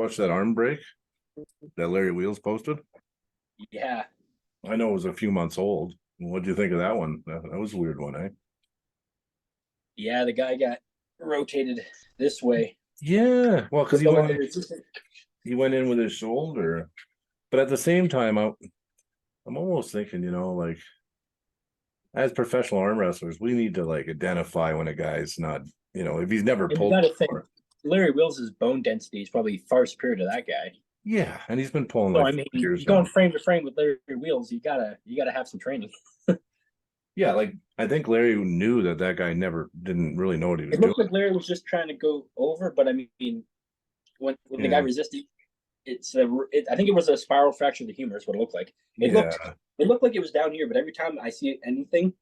watch that arm break that Larry Wheels posted? Yeah. I know it was a few months old. What do you think of that one? That was a weird one, eh? Yeah, the guy got rotated this way Yeah, well, because with a lot of resistance. he went in with his shoulder, but at the same time, I'm almost thinking, like as professional arm wrestlers, we need to like identify when a guy's not, if he's never And you pulled got to think, before. Larry Wills' bone density is probably far superior to that guy. Yeah, and he's been pulling So like I 4 mean, years going now. frame to frame with Larry Wheels, you gotta have some training. Yeah, like I think Larry knew that guy never didn't really know what he was It doing. looked like Larry was just trying to go over, but I mean, when the guy Yeah, resisted, I think it was a spiral fracture of the humor is what it looked like. yeah, It looked like it was down here, but every time I see anything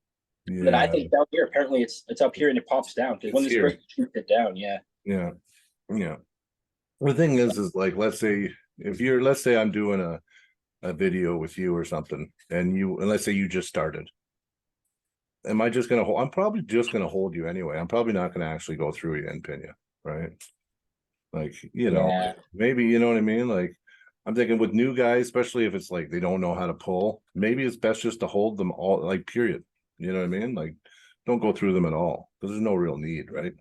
that I yeah. think down here, apparently it's up here and it pops down because when It's this here. break shoots it down, yeah. Yeah, yeah. The thing is like let's say I'm doing a video with you or something, and let's say you just started. Am I just gonna hold? I'm probably just gonna hold you anyway. I'm probably not gonna actually go through you and pin you, right? Like, Yeah, maybe you know what I mean? Like, I'm thinking with new guys, especially if it's like they don't know how to pull, maybe it's best just to hold them all, like, period. You know what I mean? Like, don't go through them at all because there's no real need, right?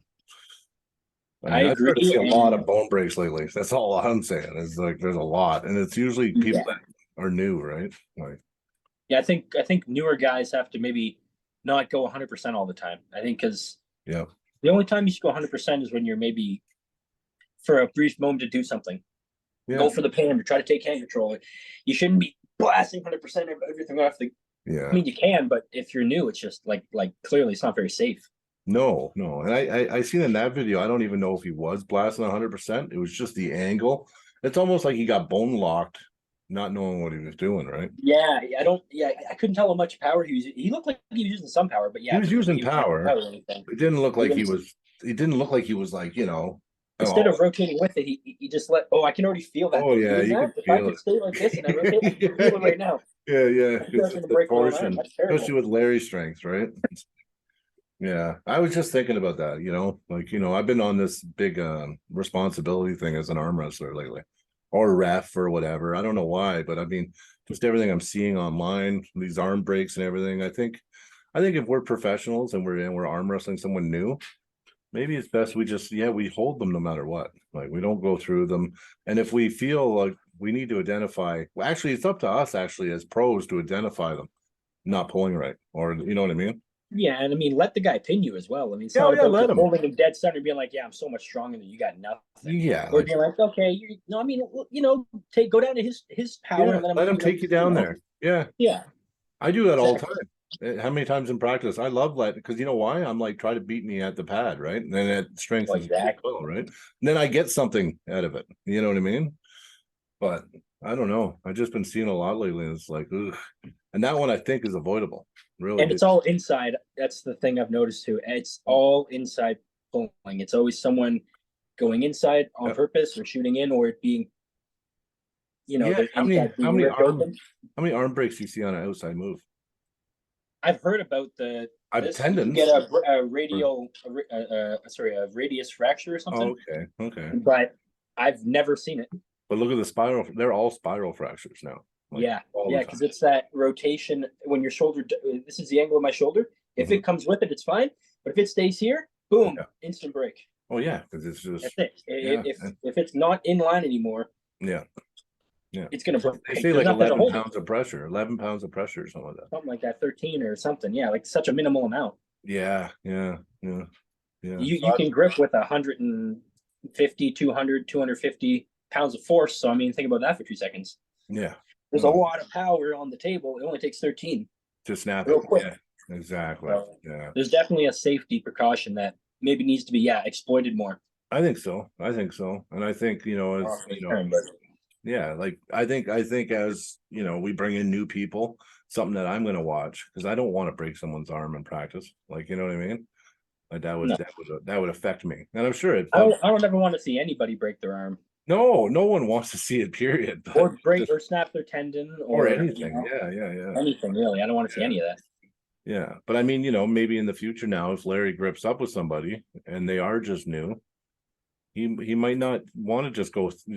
I I mean, I started to agree. see a lot And of bone breaks lately. That's all I'm saying. Is like there's a lot, and it's usually people yeah, that are new, right? Like, yeah, I think newer guys have to maybe not go 100% all the time. I think because yeah, the only time you should go 100% is when you're maybe for a brief moment to do something. yeah, Go for the pin or try to take hand control. You shouldn't be blasting 100% of everything off the. I yeah. mean, you can, but if you're new, it's just like clearly it's not very safe. No, no. And I seen in that video, I don't even know if he was blasting 100%. It was just the angle. It's almost like he got bone locked, not knowing what he was doing, right? Yeah, I don't. Yeah, I couldn't tell how much power he was. He looked like he was using some power, but He yeah, it was didn't look like using he was maxing power. out or anything. It didn't look And like then he was like, instead oh, of rotating with it, he just let. Oh, I can already feel that oh thing yeah, doing you that. could If I feel could stay like this and I rotate, I can feel it it. right now. Yeah, yeah. I feel like It's I'm just gonna the break my own arm. torsion, That's terrible. especially with Larry's strength, right? Yeah, I was just thinking about that, like, I've been on this big responsibility thing as an arm wrestler lately, or ref or whatever. I don't know why, but I mean, just everything I'm seeing online, these arm breaks and everything. I think if we're professionals and we're arm wrestling someone new, maybe it's best we just we hold them no matter what. Like we don't go through them. And if we feel like we need to identify, well, actually, it's up to us actually as pros to identify them not pulling right, or you know what I mean? Yeah, and I mean, let the guy pin you as well. I mean, it's Yeah, not yeah, about let just them. holding him dead center and being like, "Yeah, I'm so much stronger than you, got nothing," Yeah, or like being like, "Okay, you no, I mean, take go down to his power yeah, and let him, let him take you down there. Yeah, yeah, I do that all the exactly, time. How many times in practice? I love that because you know why? I'm like, try to beat me at the pad, right? And then it well, strengthens me as exactly. well, right? And then I get something out of it. You know what I mean? But I don't know. I've just been seeing a lot lately. And it's like, ugh. And that one I think is avoidable. Really And do. it's all inside. That's the thing I've noticed too. It's all inside pulling. It's always someone going inside on Yeah. purpose or shooting in, or it being, Yeah. the inside How being many ripped arm open. how many arm breaks do you see on an outside move? I've heard about I've this. You can get tendons. a radial, sorry, a radius fracture or Oh, something, okay. Okay. but I've never seen it. But look at the spiral. They're all spiral fractures now, like Yeah, all yeah, the because time. it's that rotation when your shoulder. This is the angle of my shoulder. If Mhm. it comes with it, it's fine. But if it stays here, boom, Yeah. instant break. Oh yeah, because it's That's just it. yeah, If it's not in line anymore, yeah, yeah. it's gonna They break. say There's like nothing to 11 hold it. pounds of pressure, 11 pounds of pressure, something like that. Something like that, 13 or something. Yeah, like such a minimal amount. Yeah, yeah, yeah, yeah. You So you can grip with 150, 200, 250 pounds of force. So I mean, think about that for 2 seconds. yeah, There's a no, lot of power on the table. It only takes 13, to snap it. real quick. Yeah, exactly. So Yeah, there's definitely a safety precaution that maybe needs to be exploited more. I think so. I think so, and I think as But yeah, like I think as we bring in new people, something that I'm going to watch because I don't want to break someone's arm in practice. Like you know what I mean? Like no, that would affect me, and I'm sure it I probably. don't. I don't ever want to see anybody break their arm No, no one wants to see it, period. But or break just or snap their tendon or or anything. Yeah, yeah, yeah. anything really. I don't want to see Yeah. any of that. Yeah. But I mean, maybe in the future now, if Larry grips up with somebody and they are just new, he might not want to just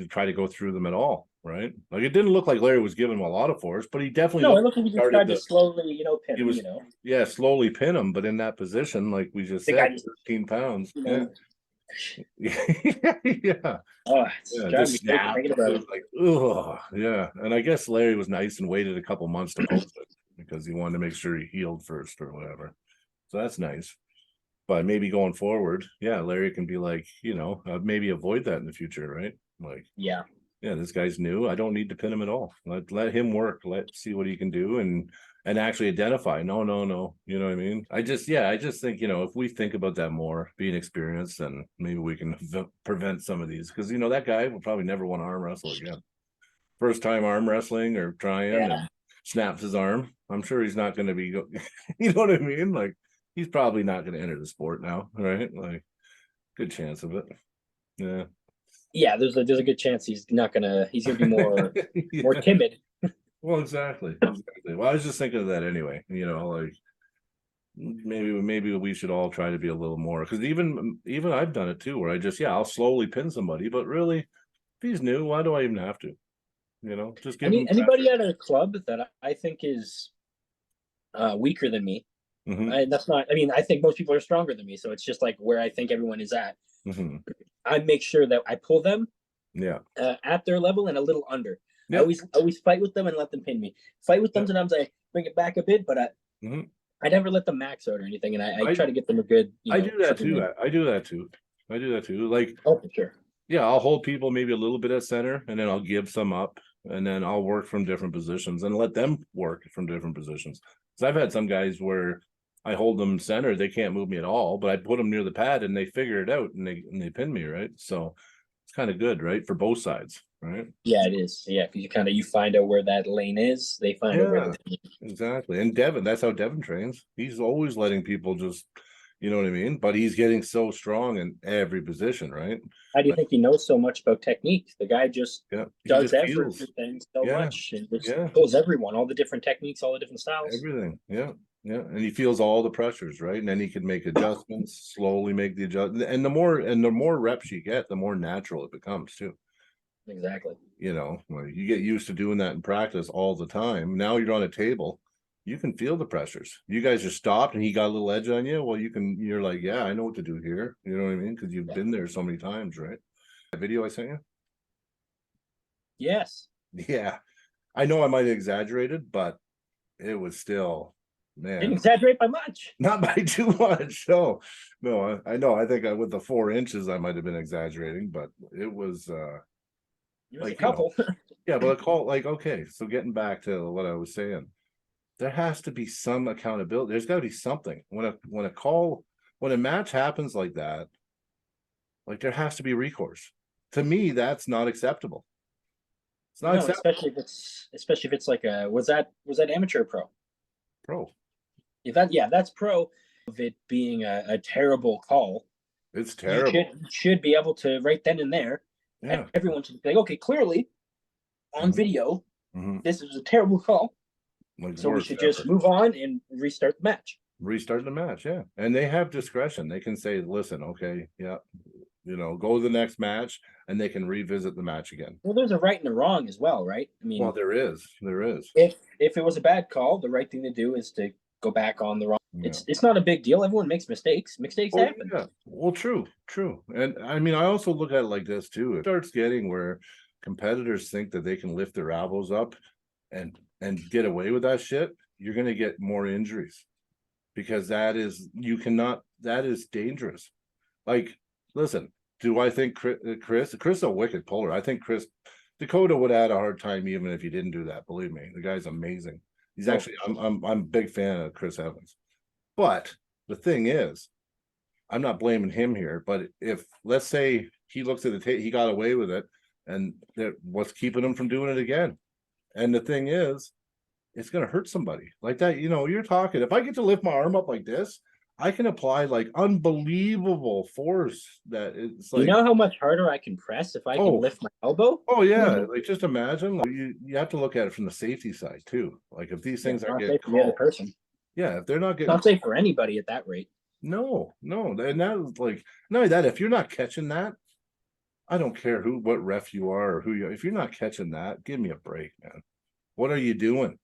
try to go through them at all, right? Like it didn't look like Larry was giving him a lot of force, but he definitely No, it looked looked like he just started tried to to slowly, pin he him, was yeah, slowly pin him, but in that position, like we just The guy said, just, 13 pounds. you Yeah. know, Yeah. oh, it's Yeah, driving just me crazy snapped. thinking It about was it. like, oh, yeah. And I guess Larry was nice and waited a couple months to post it because he wanted to make sure he healed first or whatever. So that's nice. But maybe going forward, yeah, Larry can be like, maybe avoid that in the future, right? Like, Yeah. yeah, this guy's new. I don't need to pin him at all. Let him work. Let's see what he can do and actually identify. No, no, no. You know what I mean? I just think, if we think about that more, being experienced, then maybe we can prevent some of these. Because that guy will probably never want to arm wrestle again. First time arm wrestling or trying Yeah. and snaps his arm. I'm sure he's not going to be you know what I mean? Like he's probably not going to enter the sport now, right? Like good chance of it. Yeah. Yeah, there's a good chance he's gonna be more Yeah. timid. Well, exactly. Exactly. Well, I was just thinking of that anyway. Like maybe we should all try to be a little more because even I've done it too, where I'll slowly pin somebody, but really, if he's new, why do I even have to? Just give him Anybody pressure. at a club that I think is weaker than me. Hmm. That's not. I mean, I think most people are stronger than me, so it's just like where I think everyone is at. Hmm. I make sure that I pull them Yeah. at their level and a little under. I Yep. always fight with them and let them pin me. Fight with them Yep. sometimes I bring it back a bit, but Hmm. I never let them max out or anything, and I I try to get them a good I do that training too. in. I do that too. I do that too. Like Oh, for sure. yeah, I'll hold people maybe a little bit at center and then I'll give some up and then I'll work from different positions and let them work from different positions. Because I've had some guys where I hold them center, they can't move me at all, but I put them near the pad and they figure it out and they pin me, right? So it's kind of good, right? For both sides, right? Yeah, it is. Yeah, because you find out where that lane is. They find out where the Yeah, exactly. And Devin, that's how Devin trains. He's always letting people just, you know what I mean? But he's getting so strong in every position, right? How do you Like, think he knows so much about technique? The guy just yeah, he does just feels. everything so Yeah, much and just yeah. pulls everyone, all the different techniques, all the different styles. Everything. Yeah. Yeah. And he feels all the pressures, right? And then he can make adjustments, slowly make the adjustment. And the more reps you get, the more natural it becomes too. Exactly. Like you get used to doing that in practice all the time. Now you're on a table, you can feel the pressures. You guys just stopped and he got a little edge on you. Well, you're like, yeah, I know what to do here. You know what I mean? Because you've Yeah. been there so many times, right? That video I sent you? Yes. Yeah. I know I might have exaggerated, but it was still, Didn't man. exaggerate by much. Not by too much. No, I know. I think with the 4 inches, I might have been exaggerating, but it was It was a like, couple. yeah, but I call like, okay, so getting back to what I was saying, there has to be some accountability. There's got to be something when a match happens like that, like there has to be recourse. To me, that's not acceptable. It's not No, acceptable, especially if it's like a was that amateur or pro? bro. If that yeah, that's pro. Of it being a terrible call, It's you should terrible. should be able to right then and there. Yeah. Everyone should be like, okay, clearly on Mhm. video, Mhm. this is a terrible call. Like So we worst should just ever. move on and restart the match. Restart the match, yeah. And they have discretion. They can say, listen, okay, yeah, go to the next match and they can revisit the match again. Well, there's a right and a wrong as well, right? I Well, mean, there is. if it was a bad call, the right thing to do is to go back on the wrong. Yeah. It's not a big deal. Everyone makes mistakes. Mistakes Oh happen. yeah. Well, true. And I mean, I also look at it like this too. It starts getting where competitors think that they can lift their elbows up and get away with that shit. You're gonna get more injuries because that is dangerous. Like, listen, do I think Chris is a wicked puller? I think Dakota would have had a hard time even if he didn't do that. Believe me, the guy's amazing. He's Oh, actually, I'm a big fan of Chris Evans. But the thing is, I'm not blaming him here. But if let's say he looks at the tape, he got away with it, and what's keeping him from doing it again? And the thing is, it's going to hurt somebody like that. You're talking. If I get to lift my arm up like this, I can apply like unbelievable force. That it's you like, know how much harder I can press if I can oh, lift my elbow? oh yeah. Like just imagine. Like, you have to look at it from the safety side too. Like if these Yeah, things it's aren't not getting safe for the other called, person. yeah, if they're not It's getting not called, safe for anybody at that rate. no, and that is like not only that. If you're not catching that, I don't care what ref you are or who you are. If you're not catching that, give me a break, man. What are you doing?